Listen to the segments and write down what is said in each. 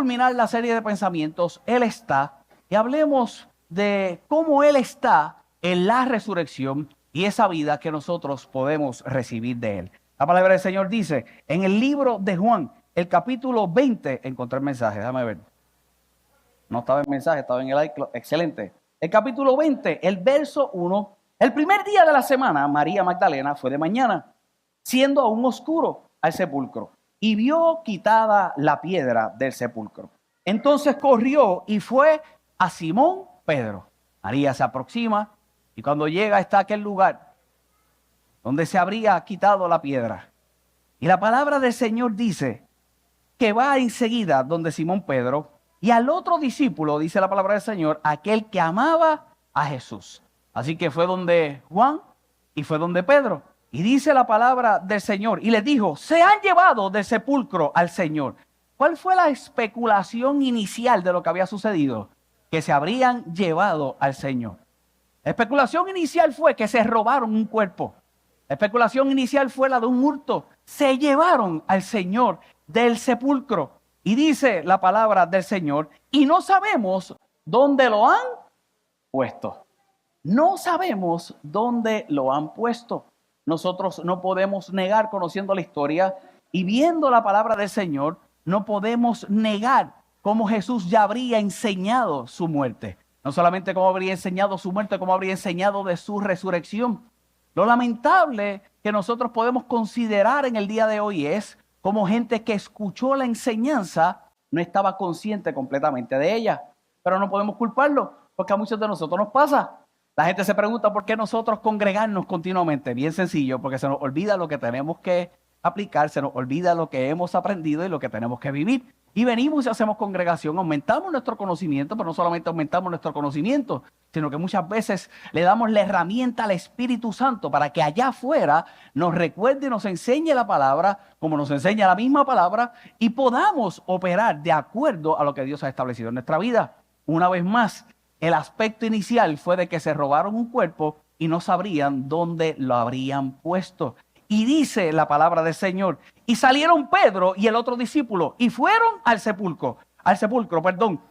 culminar la serie de pensamientos, Él está, y hablemos de cómo Él está en la resurrección y esa vida que nosotros podemos recibir de Él. La palabra del Señor dice, en el libro de Juan, el capítulo 20, encontré el mensaje, déjame ver. No estaba en el mensaje, estaba en el iCloud, excelente. El capítulo 20, el verso 1, el primer día de la semana, María Magdalena fue de mañana, siendo aún oscuro, al sepulcro, y vio quitada la piedra del sepulcro. Entonces corrió y fue a Simón Pedro. María se aproxima y cuando llega está aquel lugar donde se habría quitado la piedra. Y la palabra del Señor dice que va enseguida donde Simón Pedro y al otro discípulo, dice la palabra del Señor, aquel que amaba a Jesús. Así que fue donde Juan y fue donde Pedro. Y dice la palabra del Señor y les dijo, se han llevado del sepulcro al Señor. ¿Cuál fue la especulación inicial de lo que había sucedido? Que se habrían llevado al Señor. La especulación inicial fue que se robaron un cuerpo. La especulación inicial fue la de un hurto. Se llevaron al Señor del sepulcro. Y dice la palabra del Señor, y no sabemos dónde lo han puesto. No sabemos dónde lo han puesto. Nosotros no podemos negar, conociendo la historia y viendo la palabra del Señor, no podemos negar cómo Jesús ya habría enseñado su muerte. No solamente cómo habría enseñado su muerte, cómo habría enseñado de su resurrección. Lo lamentable que nosotros podemos considerar en el día de hoy es como gente que escuchó la enseñanza no estaba consciente completamente de ella. Pero no podemos culparlo, porque a muchos de nosotros nos pasa. La gente se pregunta por qué nosotros congregarnos continuamente. Bien sencillo, porque se nos olvida lo que tenemos que aplicar, se nos olvida lo que hemos aprendido y lo que tenemos que vivir. Y venimos y hacemos congregación, aumentamos nuestro conocimiento, pero no solamente aumentamos nuestro conocimiento, sino que muchas veces le damos la herramienta al Espíritu Santo para que allá afuera nos recuerde y nos enseñe la palabra, como nos enseña la misma palabra, y podamos operar de acuerdo a lo que Dios ha establecido en nuestra vida. Una vez más, el aspecto inicial fue de que se robaron un cuerpo y no sabrían dónde lo habrían puesto. Y dice la palabra del Señor, y salieron Pedro y el otro discípulo y fueron al sepulcro,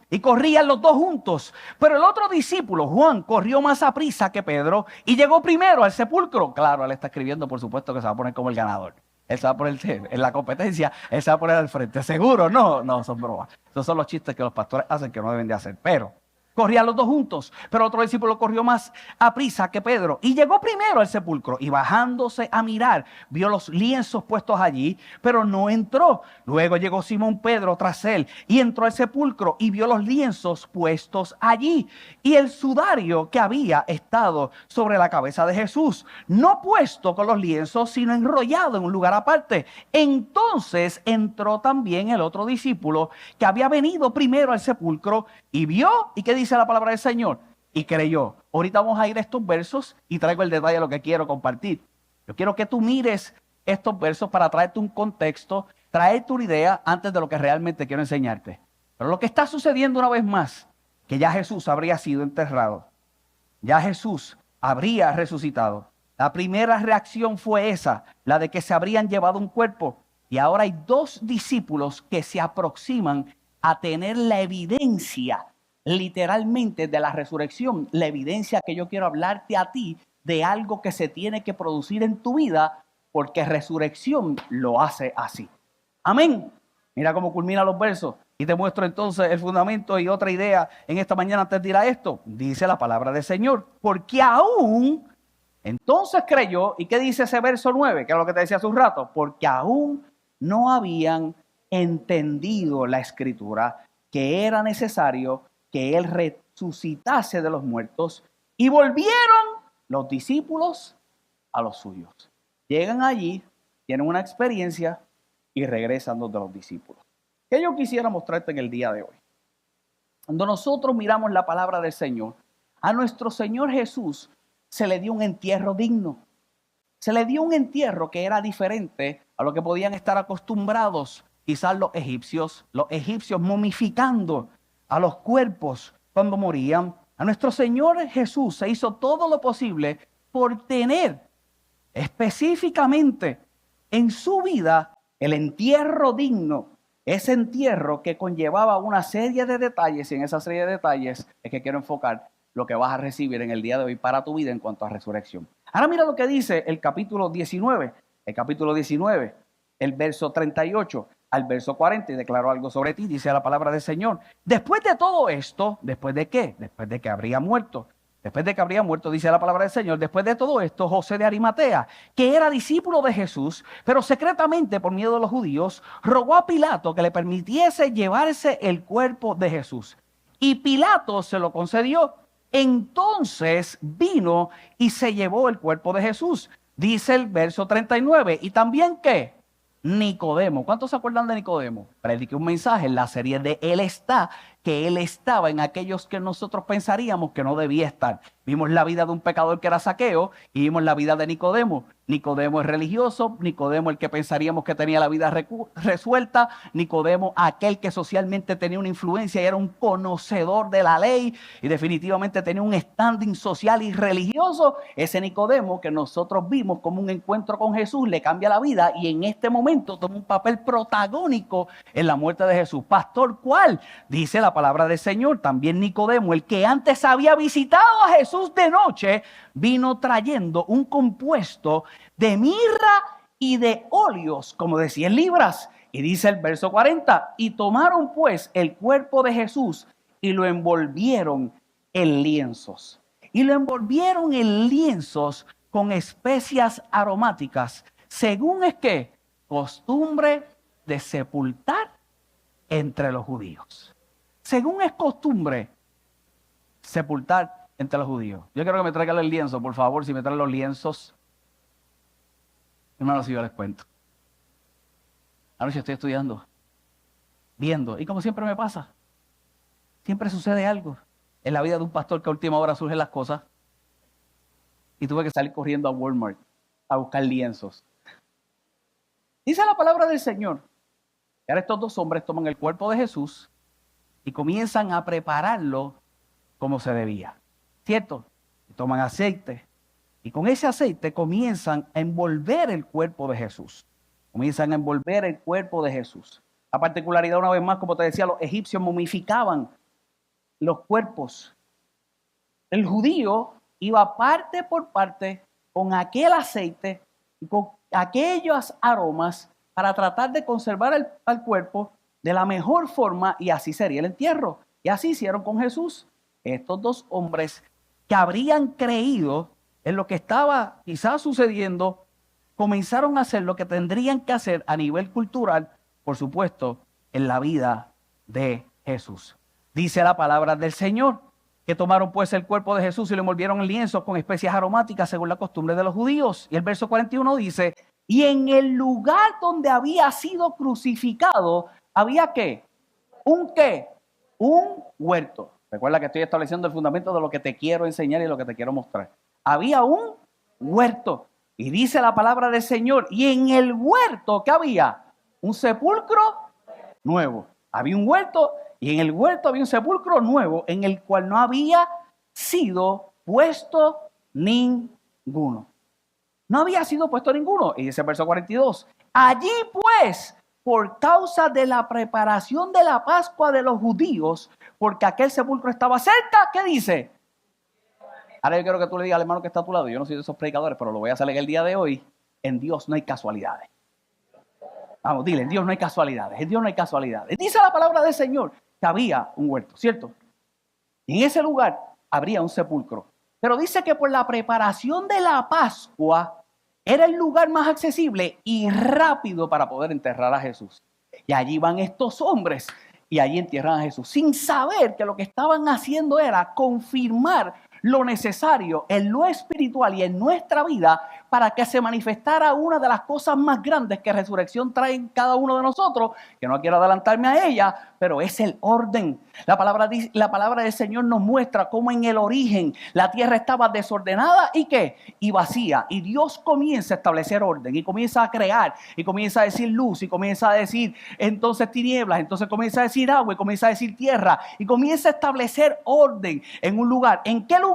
y corrían los dos juntos. Pero el otro discípulo, Juan, corrió más a prisa que Pedro y llegó primero al sepulcro. Claro, él está escribiendo, por supuesto, que se va a poner como el ganador. Él se va a poner en la competencia, él se va a poner al frente. ¿Seguro? No, son bromas. Esos son los chistes que los pastores hacen que no deben de hacer, pero corrían los dos juntos, pero otro discípulo corrió más a prisa que Pedro y llegó primero al sepulcro y bajándose a mirar, vio los lienzos puestos allí, pero no entró. Luego llegó Simón Pedro tras él y entró al sepulcro y vio los lienzos puestos allí y el sudario que había estado sobre la cabeza de Jesús, no puesto con los lienzos, sino enrollado en un lugar aparte. Entonces entró también el otro discípulo que había venido primero al sepulcro y vio, ¿y qué dice la palabra del Señor? Y creyó. Ahorita vamos a ir a estos versos y traigo el detalle de lo que quiero compartir. Yo quiero que tú mires estos versos para traerte un contexto, traerte una idea antes de lo que realmente quiero enseñarte. Pero lo que está sucediendo una vez más, que ya Jesús habría sido enterrado, ya Jesús habría resucitado. La primera reacción fue esa, la de que se habrían llevado un cuerpo. Y ahora hay dos discípulos que se aproximan a tener la evidencia literalmente de la resurrección, la evidencia que yo quiero hablarte a ti de algo que se tiene que producir en tu vida porque resurrección lo hace así. Amén. Mira cómo culmina los versos y te muestro entonces el fundamento y otra idea en esta mañana antes de ir a esto. Dice la palabra del Señor, porque aún entonces creyó. ¿Y qué dice ese verso 9? Que es lo que te decía hace un rato, porque aún no habían entendido la escritura que era necesario que él resucitase de los muertos, y volvieron los discípulos a los suyos. Llegan allí, tienen una experiencia y regresan los de los discípulos. ¿Qué yo quisiera mostrarte en el día de hoy? Cuando nosotros miramos la palabra del Señor, a nuestro Señor Jesús se le dio un entierro digno. Se le dio un entierro que era diferente a lo que podían estar acostumbrados quizás los egipcios momificando a los cuerpos cuando morían. A nuestro Señor Jesús se hizo todo lo posible por tener específicamente en su vida el entierro digno ese entierro que conllevaba una serie de detalles, y en esa serie de detalles es que quiero enfocar lo que vas a recibir en el día de hoy para tu vida en cuanto a resurrección. Ahora mira lo que dice el capítulo 19. El capítulo 19, el verso 38 al verso 40, y declaró algo sobre ti, dice la palabra del Señor. Después de todo esto, ¿después de qué? Después de que habría muerto. Después de que habría muerto, dice la palabra del Señor, después de todo esto, José de Arimatea, que era discípulo de Jesús, pero secretamente por miedo de los judíos, rogó a Pilato que le permitiese llevarse el cuerpo de Jesús. Y Pilato se lo concedió. Entonces vino y se llevó el cuerpo de Jesús. Dice el verso 39. Y también ¿qué? Nicodemo. ¿Cuántos se acuerdan de Nicodemo? Prediqué un mensaje en la serie de Él está, que Él estaba en aquellos que nosotros pensaríamos que no debía estar. Vimos la vida de un pecador que era Zaqueo y vimos la vida de Nicodemo. Nicodemo es religioso, Nicodemo el que pensaríamos que tenía la vida resuelta, Nicodemo aquel que socialmente tenía una influencia y era un conocedor de la ley y definitivamente tenía un standing social y religioso. Ese Nicodemo que nosotros vimos como un encuentro con Jesús le cambia la vida y en este momento toma un papel protagónico en la muerte de Jesús. Pastor, ¿cuál? Dice la palabra del Señor. También Nicodemo, el que antes había visitado a Jesús de noche, vino trayendo un compuesto de mirra y de óleos, como de 100 libras. Y dice el verso 40, y tomaron pues el cuerpo de Jesús y lo envolvieron en lienzos. Y lo envolvieron en lienzos con especias aromáticas, según es que costumbre de sepultar entre los judíos. Según es costumbre sepultar entre los judíos. Yo quiero que me traigan el lienzo, por favor, si me traen los lienzos. Hermanos, si yo les cuento. Anoche estoy estudiando, viendo, y como siempre me pasa, siempre sucede algo en la vida de un pastor que a última hora surgen las cosas, y tuve que salir corriendo a Walmart a buscar lienzos. Dice la palabra del Señor, que ahora estos dos hombres toman el cuerpo de Jesús y comienzan a prepararlo como se debía, ¿cierto? Y toman aceite. Y con ese aceite comienzan a envolver el cuerpo de Jesús. Comienzan a envolver el cuerpo de Jesús. La particularidad, una vez más, como te decía, los egipcios momificaban los cuerpos. El judío iba parte por parte con aquel aceite y con aquellos aromas para tratar de conservar al cuerpo de la mejor forma, y así sería el entierro. Y así hicieron con Jesús. Estos dos hombres que habrían creído en lo que estaba quizás sucediendo, comenzaron a hacer lo que tendrían que hacer a nivel cultural, por supuesto, en la vida de Jesús. Dice la palabra del Señor, que tomaron pues el cuerpo de Jesús y lo envolvieron en lienzos con especias aromáticas según la costumbre de los judíos. Y el verso 41 dice, y en el lugar donde había sido crucificado, ¿había qué? ¿Un qué? Un huerto. Recuerda que estoy estableciendo el fundamento de lo que te quiero enseñar y lo que te quiero mostrar. Había un huerto. Y dice la palabra del Señor, y en el huerto, ¿qué había? Un sepulcro nuevo. Había un huerto, y en el huerto había un sepulcro nuevo, en el cual no había sido puesto ninguno. No había sido puesto ninguno. Y dice el verso 42, allí pues, por causa de la preparación de la Pascua de los judíos, porque aquel sepulcro estaba cerca, ¿qué dice? Ahora yo quiero que tú le digas al hermano que está a tu lado, yo no soy de esos predicadores, pero lo voy a hacer en el día de hoy, en Dios no hay casualidades. Vamos, dile, en Dios no hay casualidades, en Dios no hay casualidades. Dice la palabra del Señor que había un huerto, ¿cierto? Y en ese lugar habría un sepulcro. Pero dice que por la preparación de la Pascua era el lugar más accesible y rápido para poder enterrar a Jesús. Y allí van estos hombres y allí entierran a Jesús, sin saber que lo que estaban haciendo era confirmar lo necesario en lo espiritual y en nuestra vida para que se manifestara una de las cosas más grandes que resurrección trae en cada uno de nosotros, que no quiero adelantarme a ella, pero es el orden. La palabra del Señor nos muestra cómo en el origen la tierra estaba desordenada y ¿qué? Y vacía. Y Dios comienza a establecer orden y comienza a crear y comienza a decir luz y comienza a decir entonces tinieblas, entonces comienza a decir agua y comienza a decir tierra y comienza a establecer orden en un lugar. ¿En qué lugar?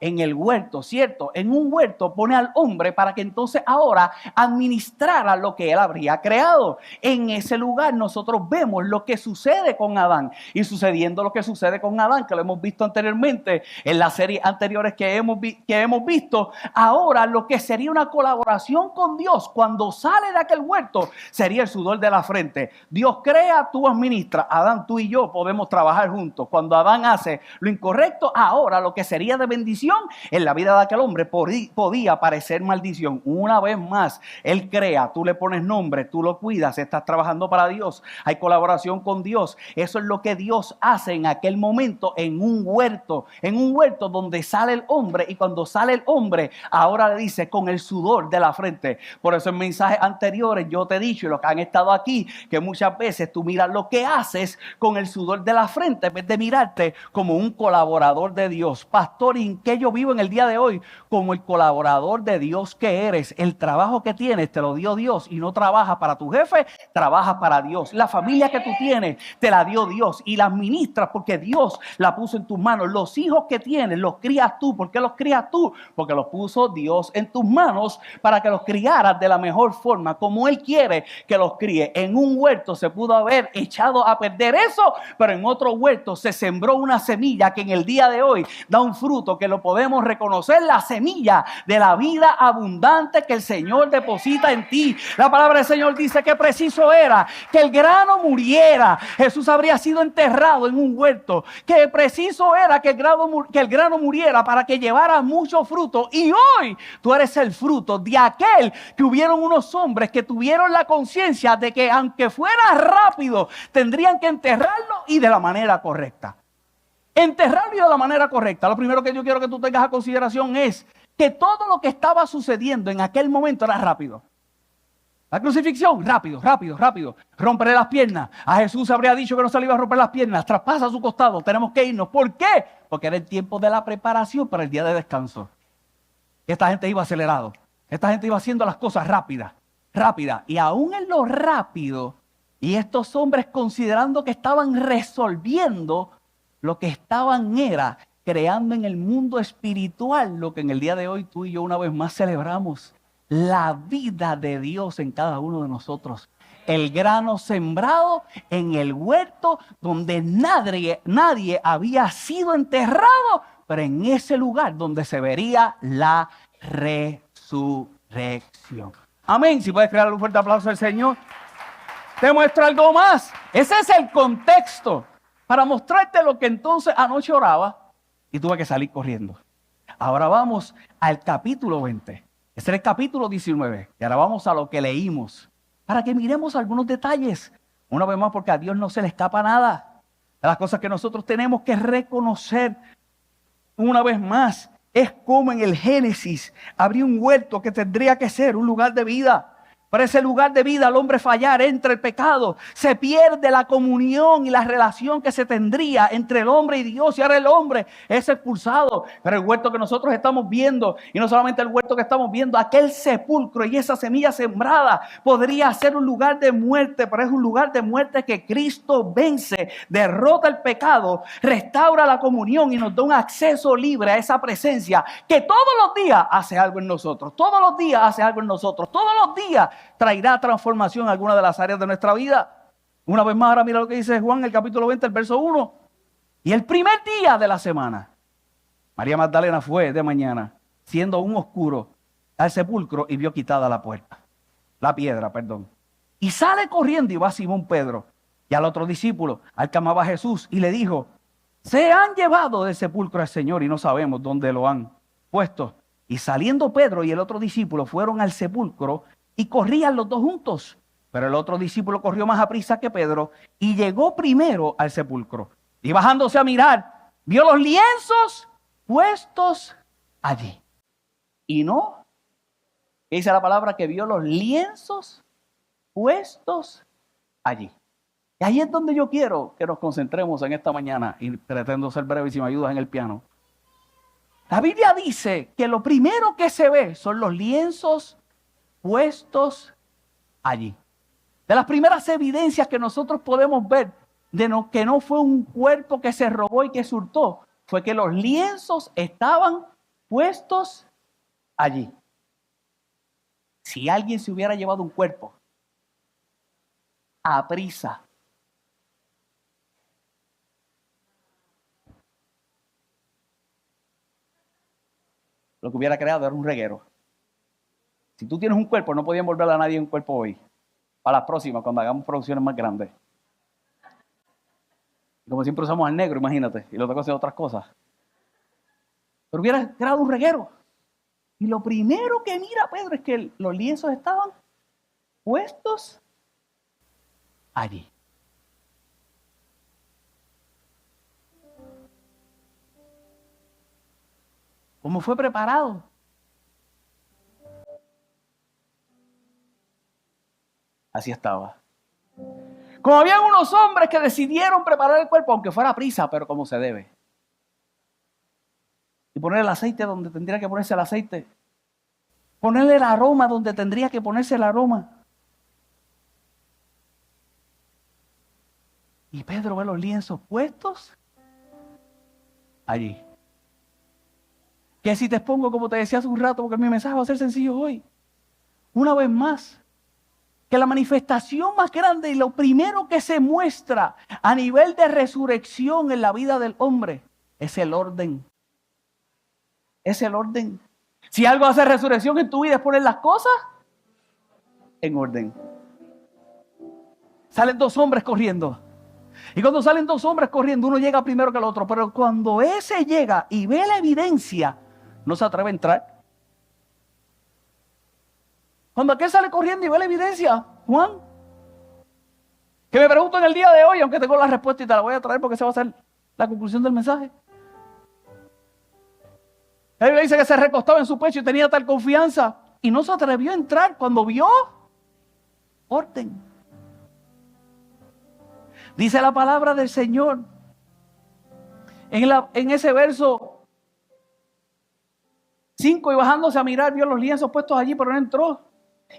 en el huerto, ¿cierto? En un huerto pone al hombre para que entonces ahora administrara lo que él habría creado. En ese lugar nosotros vemos lo que sucede con Adán. Y sucediendo lo que sucede con Adán, que lo hemos visto anteriormente en las series anteriores que hemos visto, ahora lo que sería una colaboración con Dios cuando sale de aquel huerto sería el sudor de la frente. Dios crea, tú administras. Adán, tú y yo podemos trabajar juntos. Cuando Adán hace lo incorrecto, ahora lo que sería de bendición en la vida de aquel hombre podía parecer maldición. Una vez más, él crea, tú le pones nombre, tú lo cuidas, estás trabajando para Dios, hay colaboración con Dios. Eso es lo que Dios hace en aquel momento en un huerto donde sale el hombre, y cuando sale el hombre, ahora le dice con el sudor de la frente. Por eso en mensajes anteriores yo te he dicho, y los que han estado aquí, que muchas veces tú miras lo que haces con el sudor de la frente en vez de mirarte como un colaborador de Dios. Pastor, ¿y en qué yo vivo en el día de hoy? Como el colaborador de Dios que eres. El trabajo que tienes te lo dio Dios, y no trabajas para tu jefe, trabajas para Dios. La familia que tú tienes te la dio Dios y la administras porque Dios la puso en tus manos. Los hijos que tienes los crías tú. ¿Por qué los crías tú? Porque los puso Dios en tus manos para que los criaras de la mejor forma, como Él quiere que los críe. En un huerto se pudo haber echado a perder eso, pero en otro huerto se sembró una semilla que en el día de hoy da un fruto que lo podemos reconocer, la semilla de la vida abundante que el Señor deposita en ti. La palabra del Señor dice que preciso era que el grano muriera. Jesús habría sido enterrado en un huerto. Que preciso era que el grano muriera para que llevara mucho fruto. Y hoy tú eres el fruto de aquel que hubieron unos hombres que tuvieron la conciencia de que aunque fuera rápido, tendrían que enterrarlo y de la manera correcta. Enterrarlo y de la manera correcta. Lo primero que yo quiero que tú tengas a consideración es que todo lo que estaba sucediendo en aquel momento era rápido. La crucifixión, rápido. Romperle las piernas. A Jesús habría dicho que no se le iba a romper las piernas. Traspasa su costado. Tenemos que irnos. ¿Por qué? Porque era el tiempo de la preparación para el día de descanso. Esta gente iba acelerado. Esta gente iba haciendo las cosas rápidas. Y aún en lo rápido, y estos hombres considerando que estaban resolviendo, lo que estaban era creando en el mundo espiritual lo que en el día de hoy tú y yo una vez más celebramos. La vida de Dios en cada uno de nosotros. El grano sembrado en el huerto donde nadie había sido enterrado, pero en ese lugar donde se vería la resurrección. Amén. Si puedes crear un fuerte aplauso al Señor. Te muestro algo más. Ese es el contexto para mostrarte lo que entonces anoche oraba y tuve que salir corriendo. Ahora vamos al capítulo 20. Este es el capítulo 19. Y ahora vamos a lo que leímos, para que miremos algunos detalles. Una vez más, porque a Dios no se le escapa nada. De las cosas que nosotros tenemos que reconocer, una vez más, es como en el Génesis habría un huerto que tendría que ser un lugar de vida. Para ese lugar de vida, al hombre fallar, entra el pecado, se pierde la comunión y la relación que se tendría entre el hombre y Dios, y ahora el hombre es expulsado. Pero el huerto que nosotros estamos viendo, y no solamente el huerto que estamos viendo, aquel sepulcro y esa semilla sembrada podría ser un lugar de muerte, pero es un lugar de muerte que Cristo vence, derrota el pecado, restaura la comunión y nos da un acceso libre a esa presencia que todos los días hace algo en nosotros, todos los días traerá transformación en alguna de las áreas de nuestra vida. Una vez más, ahora mira lo que dice Juan, el capítulo 20, el verso 1. Y el primer día de la semana, María Magdalena fue de mañana, siendo aún oscuro, al sepulcro y vio quitada la piedra. Y sale corriendo y va a Simón Pedro y al otro discípulo, al que amaba a Jesús, y le dijo: se han llevado del sepulcro al Señor y no sabemos dónde lo han puesto. Y saliendo Pedro y el otro discípulo fueron al sepulcro y corrían los dos juntos. Pero el otro discípulo corrió más aprisa que Pedro y llegó primero al sepulcro. Y bajándose a mirar, vio los lienzos puestos allí. Y no, dice la palabra que vio los lienzos puestos allí. Y ahí es donde yo quiero que nos concentremos en esta mañana, y pretendo ser breve si me ayudas en el piano. La Biblia dice que lo primero que se ve son los lienzos puestos allí. De las primeras evidencias que nosotros podemos ver de que no fue un cuerpo que se robó y que se hurtó, fue que los lienzos estaban puestos allí. Si alguien se hubiera llevado un cuerpo a prisa, lo que hubiera creado era un reguero. Si tú tienes un cuerpo, no podían volver a nadie un cuerpo hoy. Para las próximas, cuando hagamos producciones más grandes. Como siempre usamos al negro, imagínate, y lo tengo que hacer otras cosas. Pero hubiera creado un reguero. Y lo primero que mira Pedro es que los lienzos estaban puestos allí. ¿Cómo fue preparado? Así estaba. Como habían unos hombres que decidieron preparar el cuerpo, aunque fuera a prisa, pero como se debe. Y poner el aceite donde tendría que ponerse el aceite. Ponerle el aroma donde tendría que ponerse el aroma. Y Pedro ve los lienzos puestos allí. Que si te expongo, como te decía hace un rato, porque mi mensaje va a ser sencillo hoy. Una vez más, que la manifestación más grande y lo primero que se muestra a nivel de resurrección en la vida del hombre es el orden. Es el orden. Si algo hace resurrección en tu vida es poner las cosas en orden. Salen dos hombres corriendo. Y cuando salen dos hombres corriendo, uno llega primero que el otro. Pero cuando ese llega y ve la evidencia, no se atreve a entrar. Cuando aquel sale corriendo y ve la evidencia, Juan, que me pregunto en el día de hoy, aunque tengo la respuesta y te la voy a traer porque esa va a ser la conclusión del mensaje. Él dice que se recostaba en su pecho y tenía tal confianza y no se atrevió a entrar cuando vio orden. Dice la palabra del Señor en ese verso 5, y bajándose a mirar vio los lienzos puestos allí, pero no entró.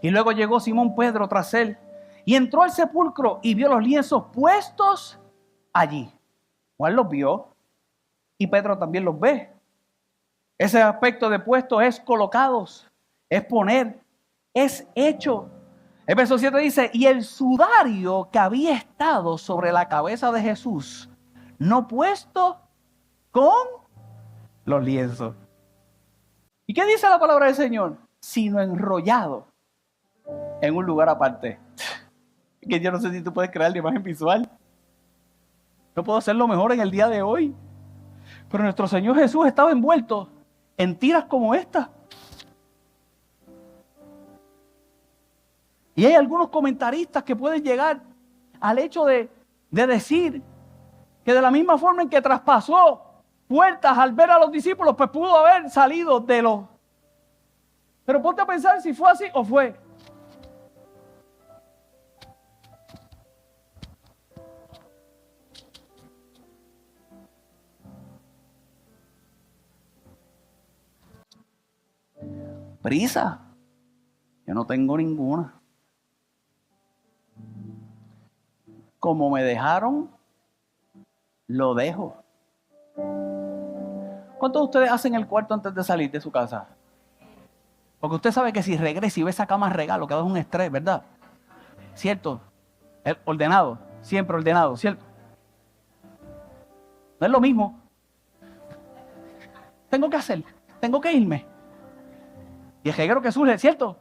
Y luego llegó Simón Pedro tras él y entró al sepulcro y vio los lienzos puestos allí. Juan los vio y Pedro también los ve. Ese aspecto de puestos es colocados, es poner, es hecho. El verso 7 dice, y el sudario que había estado sobre la cabeza de Jesús, no puesto con los lienzos. ¿Y qué dice la palabra del Señor? Sino enrollado en un lugar aparte. Que yo no sé si tú puedes crear la imagen visual. No puedo hacerlo mejor en el día de hoy. Pero nuestro Señor Jesús estaba envuelto en tiras como esta. Y hay algunos comentaristas que pueden llegar al hecho de decir que de la misma forma en que traspasó puertas al ver a los discípulos, pues pudo haber salido de los... Pero ponte a pensar si fue así o fue. Prisa. Yo no tengo ninguna. Como me dejaron, lo dejo. ¿Cuántos de ustedes hacen el cuarto antes de salir de su casa? Porque usted sabe que si regresa y ve esa cama regalo, queda un estrés, ¿verdad? ¿Cierto? Ordenado, siempre ordenado, ¿cierto? No es lo mismo. Tengo que hacer, tengo que irme. Y el reguero que surge, ¿cierto?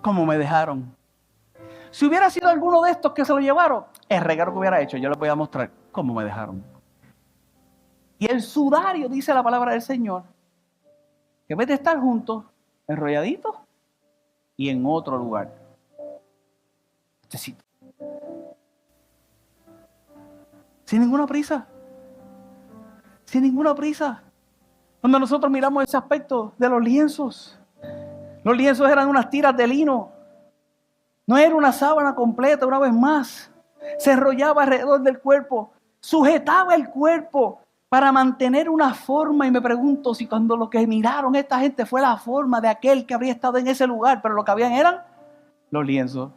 Como me dejaron. Si hubiera sido alguno de estos que se lo llevaron, el reguero que hubiera hecho, yo les voy a mostrar cómo me dejaron. Y el sudario, dice la palabra del Señor, que en vez de estar juntos, enrolladitos, y en otro lugar. Necesito. Sin ninguna prisa. Sin ninguna prisa. Cuando nosotros miramos ese aspecto de los lienzos eran unas tiras de lino. No era una sábana completa, una vez más. Se enrollaba alrededor del cuerpo, sujetaba el cuerpo para mantener una forma. Y me pregunto si cuando lo que miraron esta gente fue la forma de aquel que habría estado en ese lugar, pero lo que habían eran los lienzos.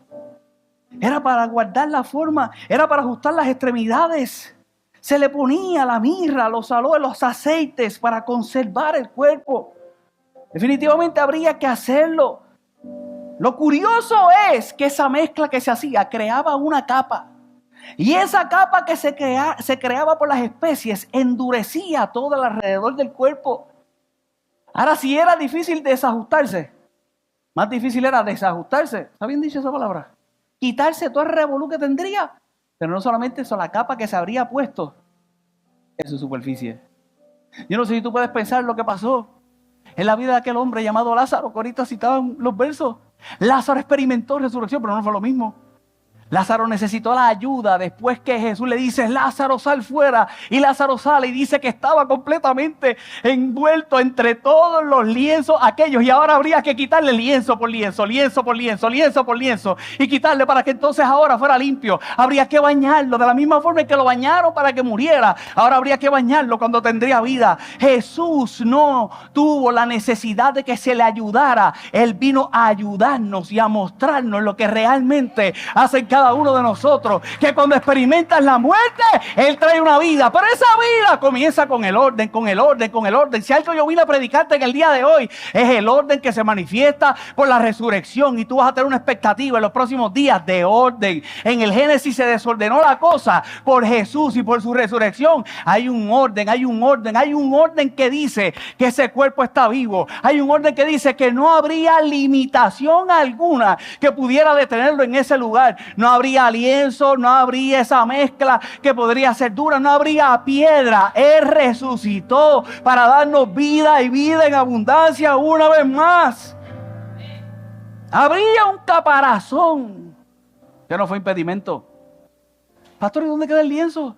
Era para guardar la forma, era para ajustar las extremidades. Se le ponía la mirra, los aloes, los aceites para conservar el cuerpo. Definitivamente habría que hacerlo. Lo curioso es que esa mezcla que se hacía creaba una capa. Y esa capa que se creaba por las especies endurecía todo alrededor del cuerpo. Ahora, si era difícil desajustarse, más difícil era desajustarse. ¿Está bien dicho esa palabra? Quitarse todo el revolú que tendría. Pero no solamente eso, la capa que se habría puesto en su superficie. Yo no sé si tú puedes pensar lo que pasó en la vida de aquel hombre llamado Lázaro, que ahorita citaban los versos. Lázaro experimentó resurrección, pero no fue lo mismo. Lázaro necesitó la ayuda después que Jesús le dice, Lázaro, sal fuera. Y Lázaro sale y dice que estaba completamente envuelto entre todos los lienzos aquellos. Y ahora habría que quitarle lienzo por lienzo, lienzo por lienzo, lienzo por lienzo. Y quitarle para que entonces ahora fuera limpio. Habría que bañarlo de la misma forma en que lo bañaron para que muriera. Ahora habría que bañarlo cuando tendría vida. Jesús no tuvo la necesidad de que se le ayudara. Él vino a ayudarnos y a mostrarnos lo que realmente hace cada uno de nosotros, que cuando experimentas la muerte, Él trae una vida, pero esa vida comienza con el orden, con el orden, con el orden. Si algo yo vine a predicarte en el día de hoy, es el orden que se manifiesta por la resurrección, y tú vas a tener una expectativa en los próximos días de orden. En el Génesis se desordenó la cosa por Jesús y por su resurrección. Hay un orden, hay un orden, hay un orden que dice que ese cuerpo está vivo. Hay un orden que dice que no habría limitación alguna que pudiera detenerlo en ese lugar. No habría lienzo, no habría esa mezcla que podría ser dura, no habría piedra. Él resucitó para darnos vida y vida en abundancia una vez más. Habría un caparazón que no fue impedimento. Pastor, ¿y dónde queda el lienzo?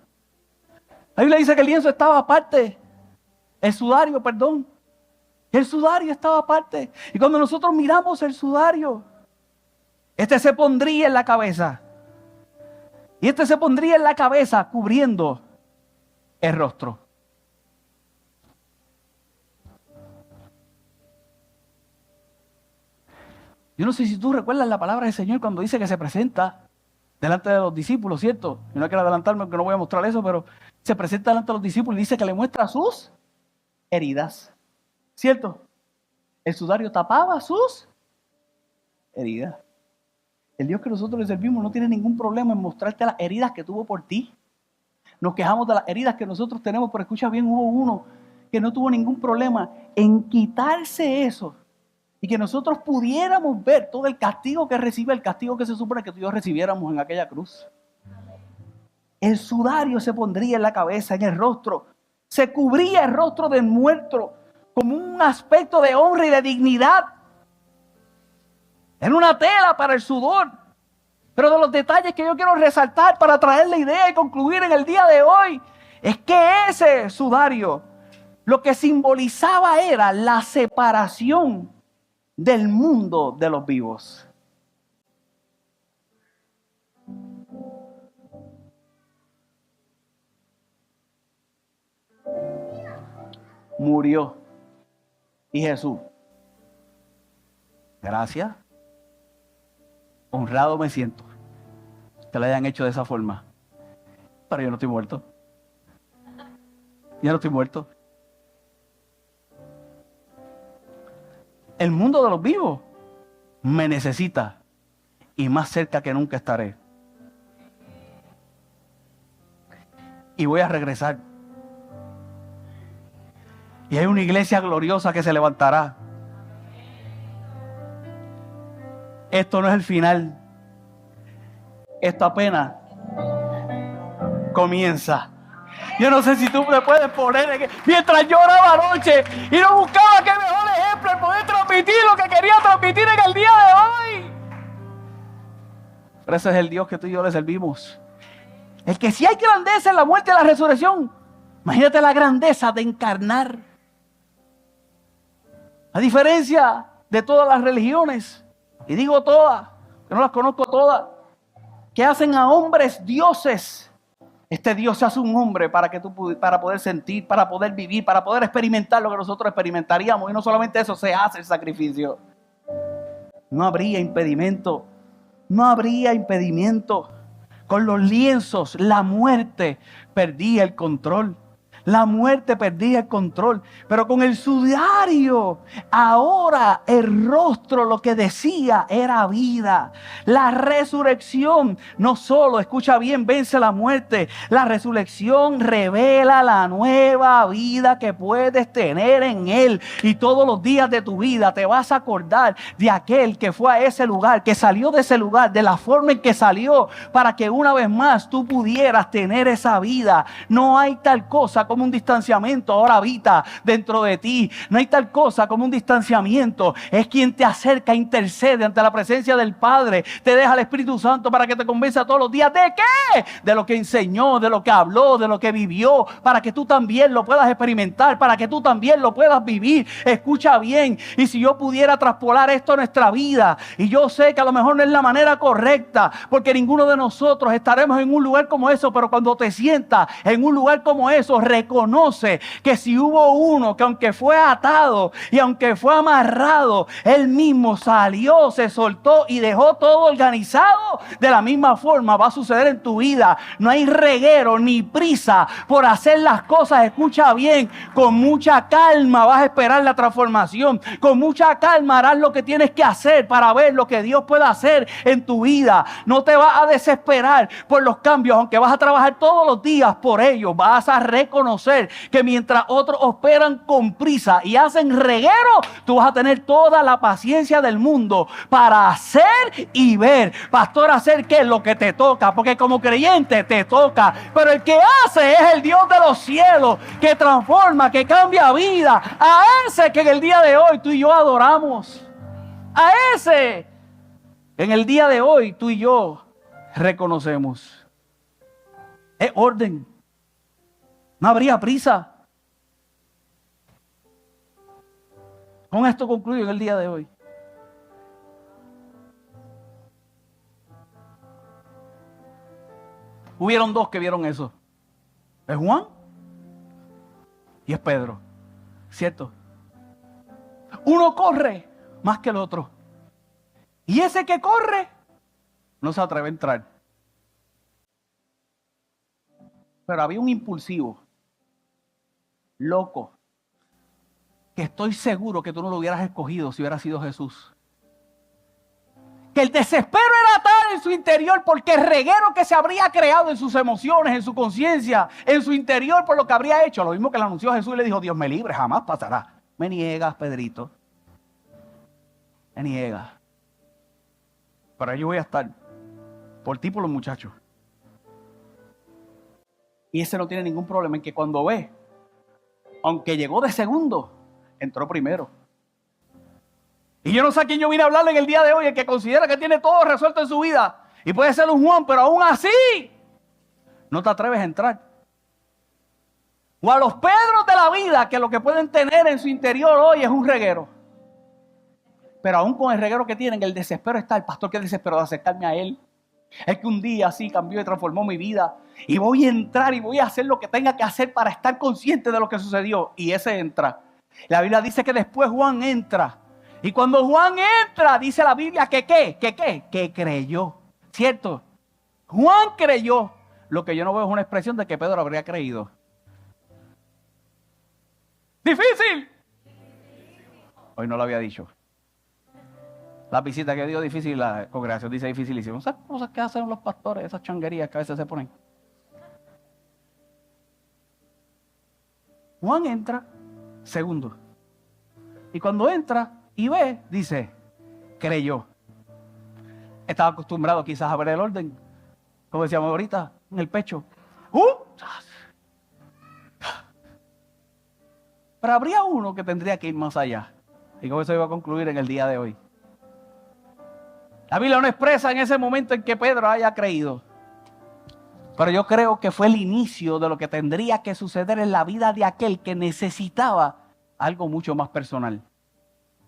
La Biblia dice que el lienzo estaba aparte. El sudario, perdón. El sudario estaba aparte. Y cuando nosotros miramos el sudario, este se pondría en la cabeza. Y este se pondría en la cabeza cubriendo el rostro. Yo no sé si tú recuerdas la palabra del Señor cuando dice que se presenta delante de los discípulos, ¿cierto? Yo no quiero adelantarme porque no voy a mostrar eso, pero se presenta delante de los discípulos y dice que le muestra sus heridas, ¿cierto? El sudario tapaba sus heridas. El Dios que nosotros le servimos no tiene ningún problema en mostrarte las heridas que tuvo por ti. Nos quejamos de las heridas que nosotros tenemos, pero escucha bien, hubo uno que no tuvo ningún problema en quitarse eso y que nosotros pudiéramos ver todo el castigo que recibe, el castigo que se supone que tú y yo recibiéramos en aquella cruz. El sudario se pondría en la cabeza, en el rostro. Se cubría el rostro del muerto como un aspecto de honra y de dignidad. En una tela para el sudor. Pero de los detalles que yo quiero resaltar para traer la idea y concluir en el día de hoy, es que ese sudario lo que simbolizaba era la separación del mundo de los vivos. Murió. Y Jesús, gracias, honrado me siento que lo hayan hecho de esa forma. Pero yo no estoy muerto. Yo no estoy muerto. El mundo de los vivos me necesita y más cerca que nunca estaré. Y voy a regresar. Y hay una iglesia gloriosa que se levantará. Esto no es el final. Esto apenas comienza. Yo no sé si tú me puedes poner mientras yo oraba anoche y no buscaba qué mejor ejemplo el poder transmitir lo que quería transmitir en el día de hoy. Pero ese es el Dios que tú y yo le servimos. El que si hay grandeza en la muerte y la resurrección, imagínate la grandeza de encarnar. A diferencia de todas las religiones, y digo todas, que no las conozco todas, que hacen a hombres dioses. Este Dios se hace un hombre para poder sentir, para poder vivir, para poder experimentar lo que nosotros experimentaríamos. Y no solamente eso, se hace el sacrificio. No habría impedimento. no habría impedimento. Con los lienzos, la muerte perdía el control. La muerte perdía el control. Pero con el sudario, ahora el rostro lo que decía era vida. La resurrección no solo, escucha bien, vence la muerte. La resurrección revela la nueva vida que puedes tener en Él. Y todos los días de tu vida te vas a acordar de aquel que fue a ese lugar, que salió de ese lugar, de la forma en que salió, para que una vez más tú pudieras tener esa vida. No hay tal cosa como un distanciamiento, ahora habita dentro de ti. No hay tal cosa como un distanciamiento. Es quien te acerca, intercede ante la presencia del Padre. Te deja el Espíritu Santo para que te convenza todos los días. ¿De qué? De lo que enseñó, de lo que habló, de lo que vivió, para que tú también lo puedas experimentar, para que tú también lo puedas vivir. Escucha bien, y si yo pudiera traspolar esto a nuestra vida, y yo sé que a lo mejor no es la manera correcta, porque ninguno de nosotros estaremos en un lugar como eso, pero cuando te sientas en un lugar como eso, reconoce que si hubo uno que aunque fue atado y aunque fue amarrado, él mismo salió, se soltó y dejó todo organizado, de la misma forma va a suceder en tu vida. No hay reguero ni prisa por hacer las cosas. Escucha bien, con mucha calma vas a esperar la transformación, con mucha calma harás lo que tienes que hacer para ver lo que Dios puede hacer en tu vida. No te vas a desesperar por los cambios, aunque vas a trabajar todos los días por ellos. Vas a reconocer que mientras otros operan con prisa y hacen reguero, tú vas a tener toda la paciencia del mundo para hacer y ver. Pastor, hacer qué es lo que te toca, porque como creyente te toca, pero el que hace es el Dios de los cielos, que transforma, que cambia vida. A ese que en el día de hoy tú y yo adoramos, a ese en el día de hoy tú y yo reconocemos. Es orden. No habría prisa. Con esto concluyo en el día de hoy. Hubieron dos que vieron eso. Es Juan y es Pedro. ¿Cierto? Uno corre más que el otro. Y ese que corre no se atreve a entrar. Pero había un impulsivo, loco, que estoy seguro que tú no lo hubieras escogido si hubiera sido Jesús. Que el desespero era tal en su interior porque el reguero que se habría creado en sus emociones, en su conciencia, en su interior por lo que habría hecho. Lo mismo que le anunció a Jesús y le dijo: Dios me libre, jamás pasará. Me niegas, Pedrito. Me niegas. Pero yo voy a estar por ti, por los muchachos. Y ese no tiene ningún problema en que cuando ve, aunque llegó de segundo, entró primero. Y yo no sé a quién yo vine a hablarle en el día de hoy, el que considera que tiene todo resuelto en su vida. Y puede ser un Juan, pero aún así no te atreves a entrar. O a los Pedros de la vida, que lo que pueden tener en su interior hoy es un reguero. Pero aún con el reguero que tienen, el desespero está. El pastor que desesperó de acercarme a él. Es que un día así cambió y transformó mi vida. Y voy a entrar y voy a hacer lo que tenga que hacer para estar consciente de lo que sucedió. Y ese entra. La Biblia dice que después Juan entra. Y cuando Juan entra, dice la Biblia que ¿qué? Que creyó. ¿Cierto? Juan creyó. Lo que yo no veo es una expresión de que Pedro habría creído. ¡Difícil! Hoy no lo había dicho. La visita que dio difícil, la congregación dice dificilísimo. Esas cosas que hacen los pastores, esas changuerías que a veces se ponen. Juan entra segundo. Y cuando entra y ve, dice, creyó. Estaba acostumbrado quizás a ver el orden, como decíamos ahorita, en el pecho. Pero habría uno que tendría que ir más allá. Y con eso iba a concluir en el día de hoy. La Biblia no expresa en ese momento en que Pedro haya creído. Pero yo creo que fue el inicio de lo que tendría que suceder en la vida de aquel que necesitaba algo mucho más personal.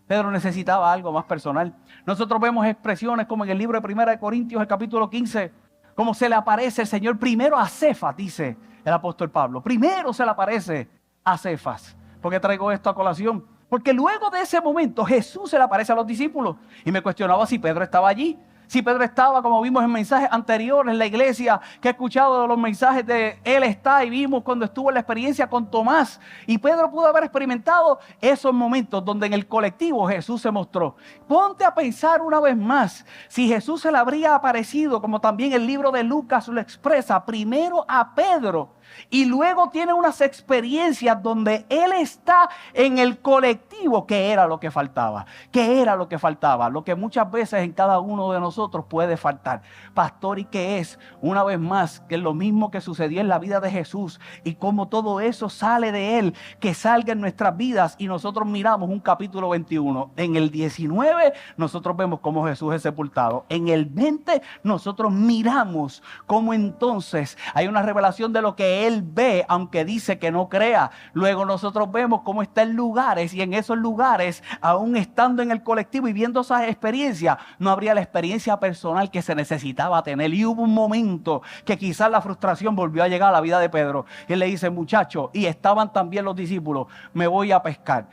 Pedro necesitaba algo más personal. Nosotros vemos expresiones como en el libro de 1 Corintios, el capítulo 15, como se le aparece el Señor primero a Cefas, dice el apóstol Pablo. Primero se le aparece a Cefas. ¿Por qué traigo esto a colación? Porque luego de ese momento Jesús se le aparece a los discípulos. Y me cuestionaba si Pedro estaba allí. Si Pedro estaba, como vimos en mensajes anteriores, en la iglesia que he escuchado de los mensajes de Él está, y vimos cuando estuvo en la experiencia con Tomás. Y Pedro pudo haber experimentado esos momentos donde en el colectivo Jesús se mostró. Ponte a pensar una vez más, si Jesús se le habría aparecido, como también el libro de Lucas lo expresa, primero a Pedro. Y luego tiene unas experiencias donde Él está en el colectivo. ¿Qué era lo que faltaba? ¿Qué era lo que faltaba? Lo que muchas veces en cada uno de nosotros puede faltar. Pastor, ¿y qué es? Una vez más, que es lo mismo que sucedió en la vida de Jesús. Y cómo todo eso sale de Él, que salga en nuestras vidas. Y nosotros miramos un capítulo 21. En el 19 nosotros vemos cómo Jesús es sepultado. En el 20 nosotros miramos cómo entonces hay una revelación de lo que Él ve, aunque dice que no crea. Luego nosotros vemos cómo está en lugares, y en esos lugares, aún estando en el colectivo y viendo esas experiencias, no habría la experiencia personal que se necesitaba tener. Y hubo un momento que quizás la frustración volvió a llegar a la vida de Pedro. Y él le dice: muchacho, y estaban también los discípulos, me voy a pescar.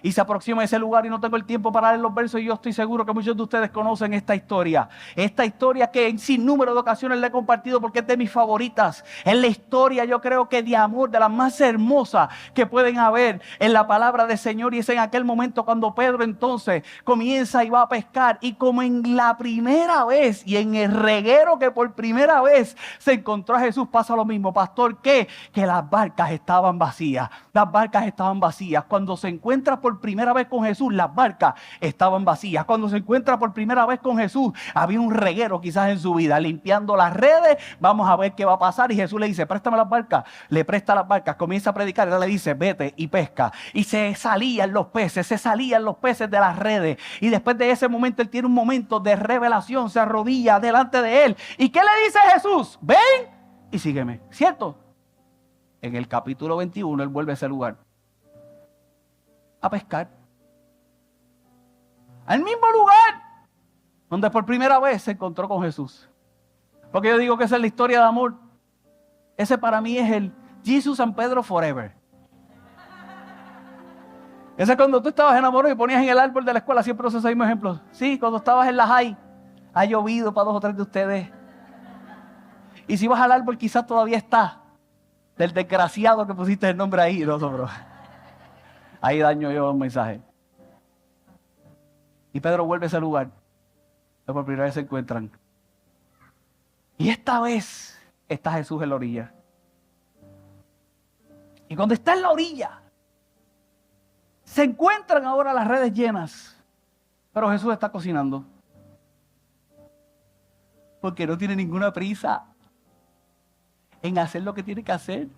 Y se aproxima a ese lugar, y no tengo el tiempo para leer los versos, y yo estoy seguro que muchos de ustedes conocen esta historia. Esta historia que en sin número de ocasiones le he compartido porque es de mis favoritas. Es la historia, yo creo que de amor, de las más hermosas que pueden haber en la palabra del Señor. Y es en aquel momento cuando Pedro entonces comienza y va a pescar, y como en la primera vez y en el reguero que por primera vez se encontró a Jesús, pasa lo mismo. Pastor, ¿qué? Que las barcas estaban vacías. Las barcas estaban vacías. Cuando se encuentra por primera vez con Jesús, las barcas estaban vacías. Cuando se encuentra por primera vez con Jesús, había un reguero quizás en su vida, limpiando las redes. Vamos a ver qué va a pasar. Y Jesús le dice: préstame las barcas. Le presta las barcas, comienza a predicar, y él le dice: vete y pesca. Y se salían los peces de las redes. Y después de ese momento, él tiene un momento de revelación, se arrodilla delante de él. ¿Y qué le dice Jesús? Ven y sígueme, ¿cierto? En el capítulo 21, él vuelve a ese lugar a pescar, al mismo lugar donde por primera vez se encontró con Jesús. Porque yo digo que esa es la historia de amor. Ese para mí es el Jesus and Pedro Forever. Ese es cuando tú estabas enamorado y ponías en el árbol de la escuela, siempre uso esos mismos ejemplos. Sí, cuando estabas en la high, ha llovido para 2 o 3 de ustedes. Y si vas al árbol, quizás todavía está del desgraciado que pusiste el nombre ahí. No, bro. Ahí daño yo un mensaje. Y Pedro vuelve a ese lugar. Que por primera vez se encuentran. Y esta vez está Jesús en la orilla. Y cuando está en la orilla, se encuentran ahora las redes llenas. Pero Jesús está cocinando. Porque no tiene ninguna prisa en hacer lo que tiene que hacer.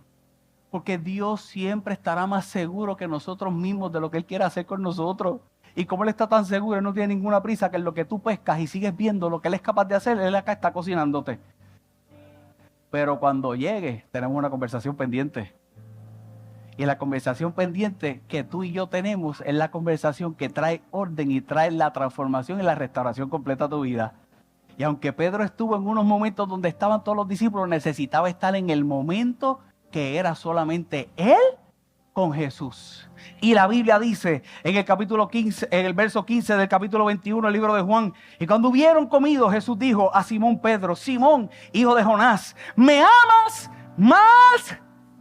Porque Dios siempre estará más seguro que nosotros mismos de lo que Él quiere hacer con nosotros. Y como Él está tan seguro, Él no tiene ninguna prisa, que en lo que tú pescas y sigues viendo lo que Él es capaz de hacer, Él acá está cocinándote. Pero cuando llegue, tenemos una conversación pendiente. Y la conversación pendiente que tú y yo tenemos es la conversación que trae orden y trae la transformación y la restauración completa a tu vida. Y aunque Pedro estuvo en unos momentos donde estaban todos los discípulos, necesitaba estar en el momento que era solamente él con Jesús. Y la Biblia dice en el capítulo 15, en el verso 15 del capítulo 21 del libro de Juan: y cuando hubieron comido, Jesús dijo a Simón Pedro: Simón, hijo de Jonás, ¿me amas más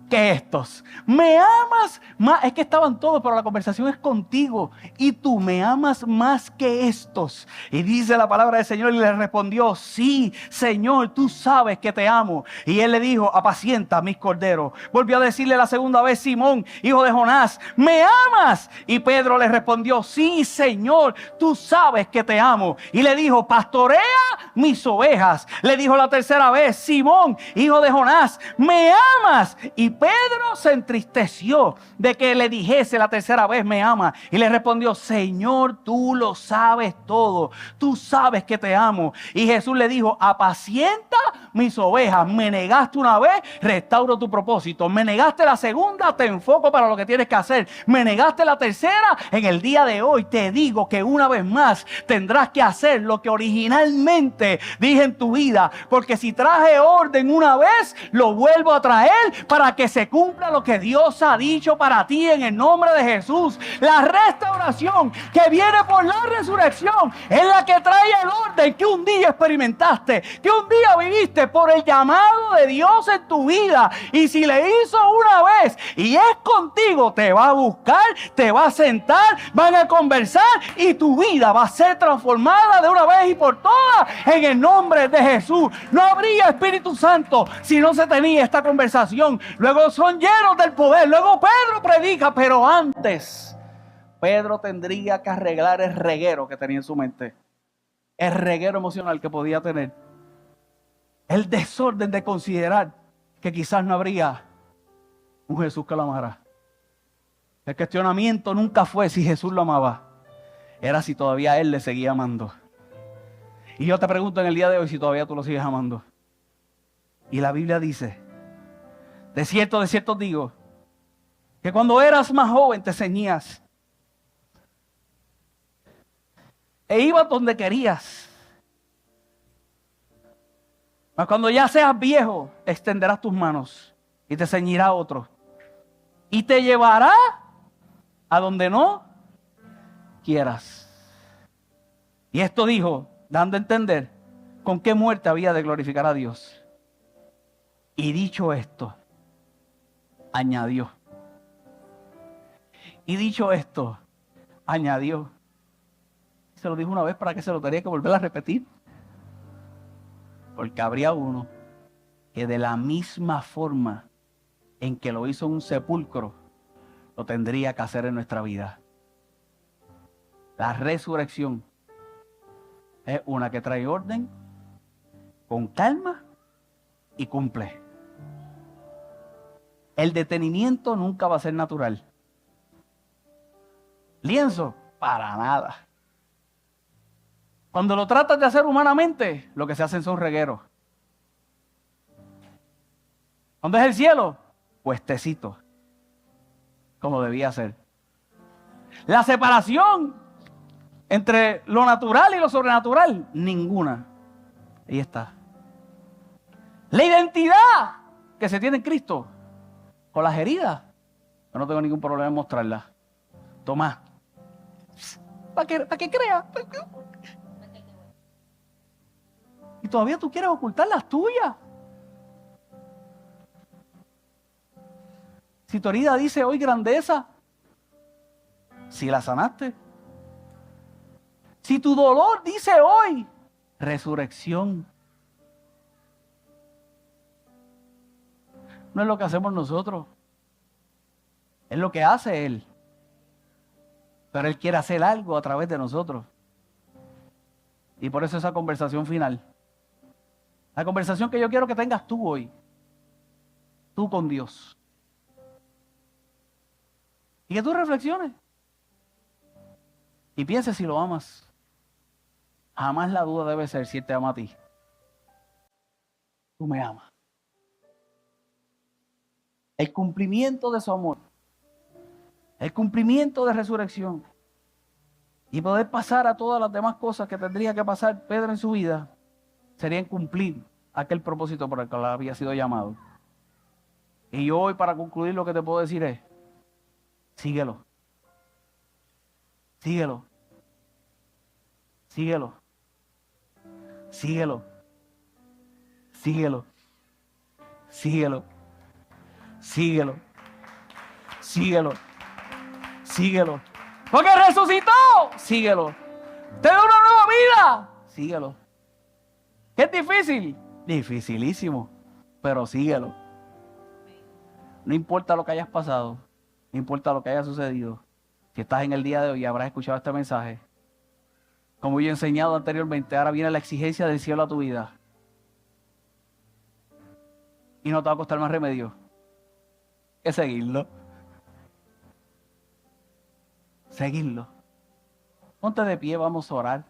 que estos? ¿Me amas más? Es que estaban todos, pero la conversación es contigo. Y tú me amas más que estos. Y dice la palabra del Señor, y le respondió: sí, Señor, tú sabes que te amo. Y él le dijo: apacienta mis corderos. Volvió a decirle la segunda vez: Simón, hijo de Jonás, ¿me amas? Y Pedro le respondió: sí, Señor, tú sabes que te amo. Y le dijo: pastorea mis ovejas. Le dijo la tercera vez: Simón, hijo de Jonás, ¿me amas? Y Pedro se entristeció de que le dijese la tercera vez: me ama. Y le respondió: Señor, tú lo sabes todo. Tú sabes que te amo. Y Jesús le dijo: apacienta mis ovejas. Me negaste una vez, restauro tu propósito. Me negaste la segunda, te enfoco para lo que tienes que hacer. Me negaste la tercera, en el día de hoy te digo que una vez más tendrás que hacer lo que originalmente dije en tu vida. Porque si traje orden una vez, lo vuelvo a traer para que se cumpla lo que Dios ha dicho para ti en el nombre de Jesús. La restauración que viene por la resurrección es la que trae el orden que un día experimentaste, que un día viviste por el llamado de Dios en tu vida. Y si le hizo una vez y es contigo, te va a buscar, te va a sentar, van a conversar y tu vida va a ser transformada de una vez y por todas en el nombre de Jesús. No habría Espíritu Santo si no se tenía esta conversación. Luego son llenos del poder. Luego Pedro predica, pero antes Pedro tendría que arreglar el reguero que tenía en su mente, el reguero emocional que podía tener, el desorden de considerar que quizás no habría un Jesús que lo amara. El cuestionamiento nunca fue si Jesús lo amaba, era si todavía Él le seguía amando. Y yo te pregunto en el día de hoy si todavía tú lo sigues amando. Y la Biblia dice, de cierto digo, que cuando eras más joven te ceñías e ibas donde querías. Mas cuando ya seas viejo, extenderás tus manos y te ceñirá otro. Y te llevará a donde no quieras. Y esto dijo, dando a entender con qué muerte había de glorificar a Dios. Y dicho esto, añadió. Y dicho esto, añadió. Se lo dijo una vez, ¿para qué se lo tenía que volver a repetir? Porque habría uno que de la misma forma en que lo hizo en un sepulcro, lo tendría que hacer en nuestra vida. La resurrección es una que trae orden, con calma y cumple. El detenimiento nunca va a ser natural. Lienzo, para nada. Cuando lo tratas de hacer humanamente, lo que se hacen son regueros. Cuando es el cielo, puestecito, como debía ser. La separación entre lo natural y lo sobrenatural, ninguna. Ahí está. La identidad que se tiene en Cristo, con las heridas, yo no tengo ningún problema en mostrarlas. Toma, para que crea. Y todavía tú quieres ocultar las tuyas. Si tu herida dice hoy grandeza, si la sanaste. Si tu dolor dice hoy resurrección. No es lo que hacemos nosotros, es lo que hace Él. Pero Él quiere hacer algo a través de nosotros. Y por eso esa conversación final. La conversación que yo quiero que tengas tú hoy. Tú con Dios. Y que tú reflexiones. Y pienses si lo amas. Jamás la duda debe ser si Él te ama a ti. Tú me amas. El cumplimiento de su amor. El cumplimiento de resurrección. Y poder pasar a todas las demás cosas que tendría que pasar Pedro en su vida. Serían cumplir aquel propósito por el que había sido llamado. Y yo hoy, para concluir, lo que te puedo decir es, síguelo. Síguelo. Síguelo. Síguelo. Síguelo. Síguelo. Síguelo. Síguelo. Síguelo. Porque resucitó. Síguelo. Te da una nueva vida. Síguelo. ¿Qué es difícil? Dificilísimo. Pero síguelo. No importa lo que hayas pasado. No importa lo que haya sucedido. Si estás en el día de hoy y habrás escuchado este mensaje. Como yo he enseñado anteriormente, ahora viene la exigencia del cielo a tu vida. Y no te va a costar más remedio que seguirlo. Seguirlo. Ponte de pie, vamos a orar.